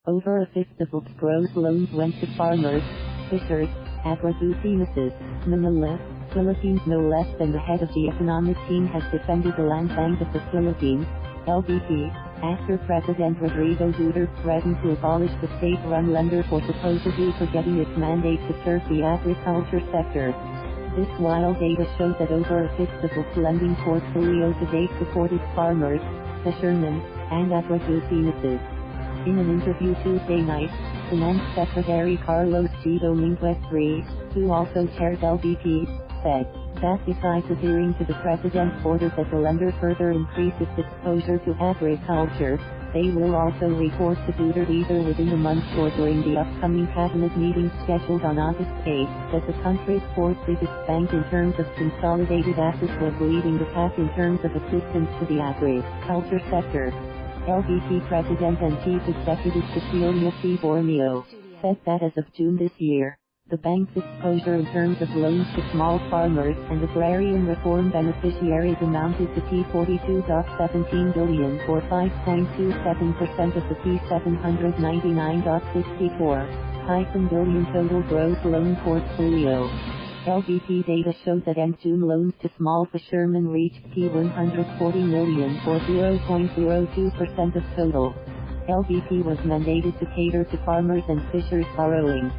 Over a fifth of its gross loans went to farmers, fishers, agribusinesses, MANILA, Philippines. No less than the head of the economic team has defended the Landbank of the Philippines, LBP, after President Rodrigo Duterte threatened to abolish the state-run lender for supposedly forgetting its mandate to serve the agriculture sector. This wild data shows that over a fifth of its lending portfolio to date supported farmers, fishermen, and agribusinesses. In an interview Tuesday night, Finance Secretary Carlos G. Dominguez III, who also chairs LBP, said that besides adhering to the President's order that the lender further increase its exposure to agriculture, they will also report to Duterte either within the month or during the upcoming cabinet meeting scheduled on August 8, that the country's fourth biggest bank in terms of consolidated assets was leading the pack in terms of assistance to the agriculture sector. LBP President and Chief Executive Cecilia C. Borromeo said that as of June this year, the bank's exposure in terms of loans to small farmers and agrarian reform beneficiaries amounted to P42.17 billion or 5.27% of the P799.64 billion total gross loan portfolio. LBP data shows that end June loans to small fishermen reached P140 million or 0.02% of total. LBP was mandated to cater to farmers and fishers' borrowing.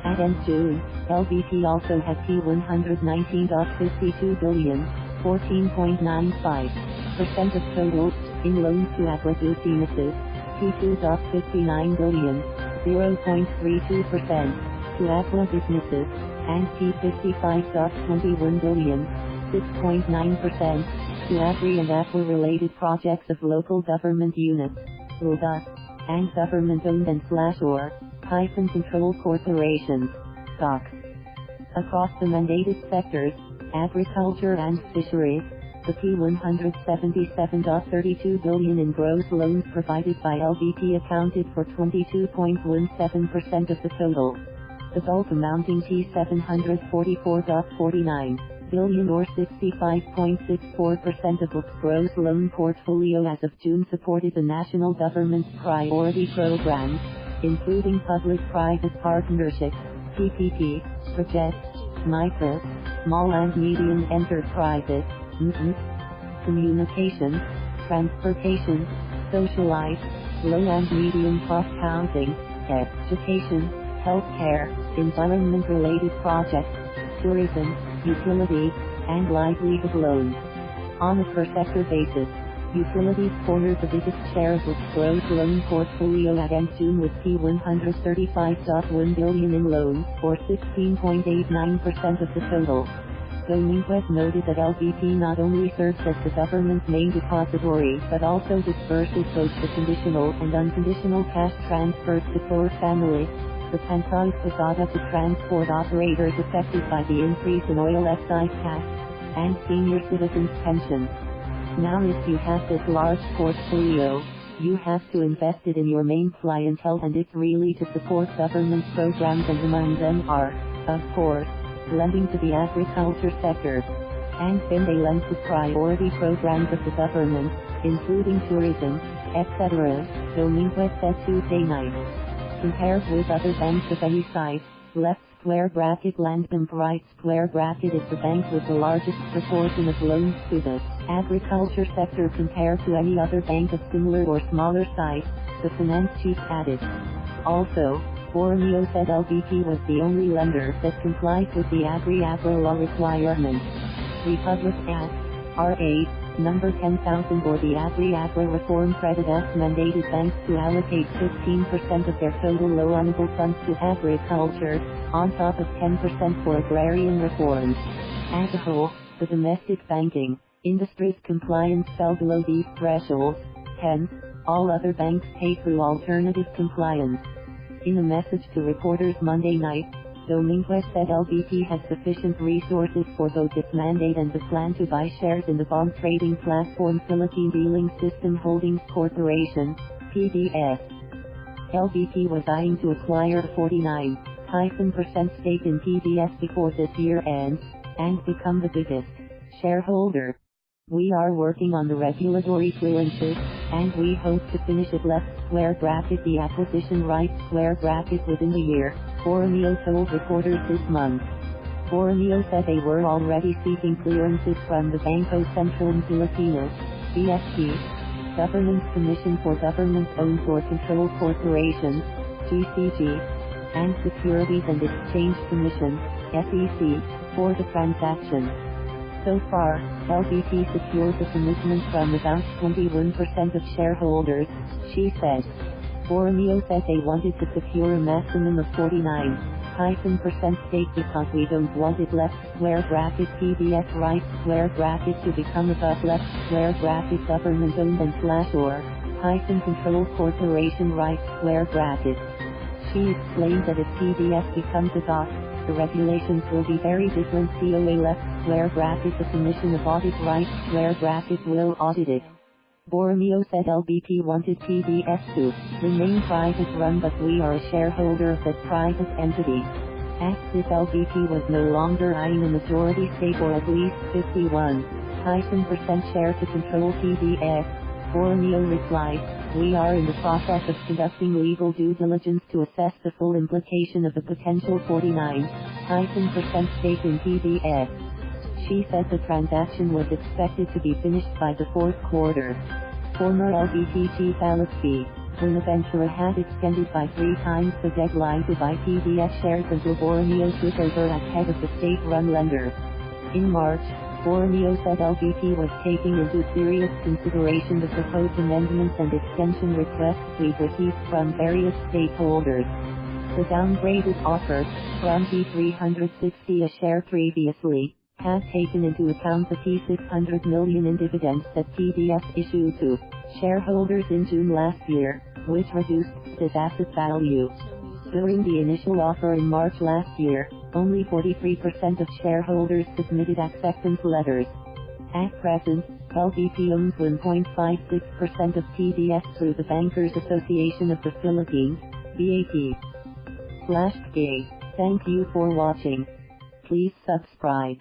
At end June, LBP also had P119.52 billion, 14.95% of total, in loans to agribusinesses, P2.59 billion, 0.32%, to aqua-businesses, and P55.21 billion, 6.9%, to agri and aqua-related projects of local government units, LGUs, and government-owned and /or controlled corporations, GOCC. Across the mandated sectors, agriculture and fisheries, the P177.32 billion in gross loans provided by LBP accounted for 22.17% of the total. The bulk amounting P744.49 billion or 65.64% of its gross loan portfolio as of June supported the national government's priority programs, including public-private partnerships, PPP, projects, micro, small and medium enterprises, MSMEs, communications, transportation, socialized, low and medium cost housing, education, healthcare, environment-related projects, tourism, utilities, and livelihood loans. On a per-sector basis, utilities cornered the biggest share of its gross loan portfolio at end June with P135.1 billion in loans, or 16.89% of the total. Dominguez noted that LBP not only serves as the government's main depository but also disburses both the conditional and unconditional cash transfers to poor families, the Pantawid Pasada to transport operators affected by the increase in oil excise tax, and senior citizens' pensions. Now if you have this large portfolio, you have to invest it in your main clientele, and it's really to support government programs, and among them are, of course, lending to the agriculture sector. And then they lend to priority programs of the government, including tourism, etc., Dominguez said Tuesday night. Compared with other banks of any size, left square bracket Landbank right square bracket is the bank with the largest proportion of loans to the agriculture sector compared to any other bank of similar or smaller size, the finance chief added. Also, Borromeo said LBP was the only lender that complied with the Agri-Agra Law requirements. Republic Act, R.A., number 10,000 or the Agri-Agra Reform Credit Act mandated banks to allocate 15% of their total loanable funds to agriculture, on top of 10% for agrarian reforms. As a whole, the domestic banking industry's compliance fell below these thresholds, hence, all other banks pay through alternative compliance. In a message to reporters Monday night, Dominguez said LBP has sufficient resources for both its mandate and the plan to buy shares in the bond trading platform Philippine Dealing System Holdings Corporation, PDS. LBP was eyeing to acquire a 49% stake in PDS before this year ends, and become the biggest shareholder. We are working on the regulatory clearances, and we hope to finish it left the acquisition rights within the year, Borromeo told reporters this month. Borromeo said they were already seeking clearances from the Bangko Sentral and Filipinos, BSP, Government Commission for Government-Owned or Controlled Corporations, GCG, and Securities and Exchange Commission, SEC, for the transaction. So far, LBP secured a commitment from about 21% of shareholders, she said. Borromeo said they wanted to secure a maximum of 49% stake because we don't want it PBS rights to become above government-owned and /or controlled corporation rights She explained that if PBS becomes a GOCC, the regulations will be very different. COA the Commission of Audit rights will audit it. Borromeo said LBP wanted PBS to remain private run, but we are a shareholder of that private entity. Asked if LBP was no longer eyeing a majority stake or at least 51% share to control PBS, Borromeo replied, "We are in the process of conducting legal due diligence to assess the full implication of a potential 49% stake in PBS." She said the transaction was expected to be finished by the fourth quarter. Former LBP chief Alex B. Bonaventura had extended by 3 times the deadline to buy PBS shares until Borromeo took over as head of the state-run lender. In March, Borromeo said LBP was taking into serious consideration the proposed amendments and extension requests we've received from various stakeholders. The downgraded offer, from P360 a share previously, had taken into account the P600 million in dividends that PBS issued to shareholders in June last year, which reduced its asset value. During the initial offer in March last year, only 43% of shareholders submitted acceptance letters. At present, LBP owns 1.56% of PBS through the Bankers Association of the Philippines, BAP. /Gay. Thank you for watching. Please subscribe.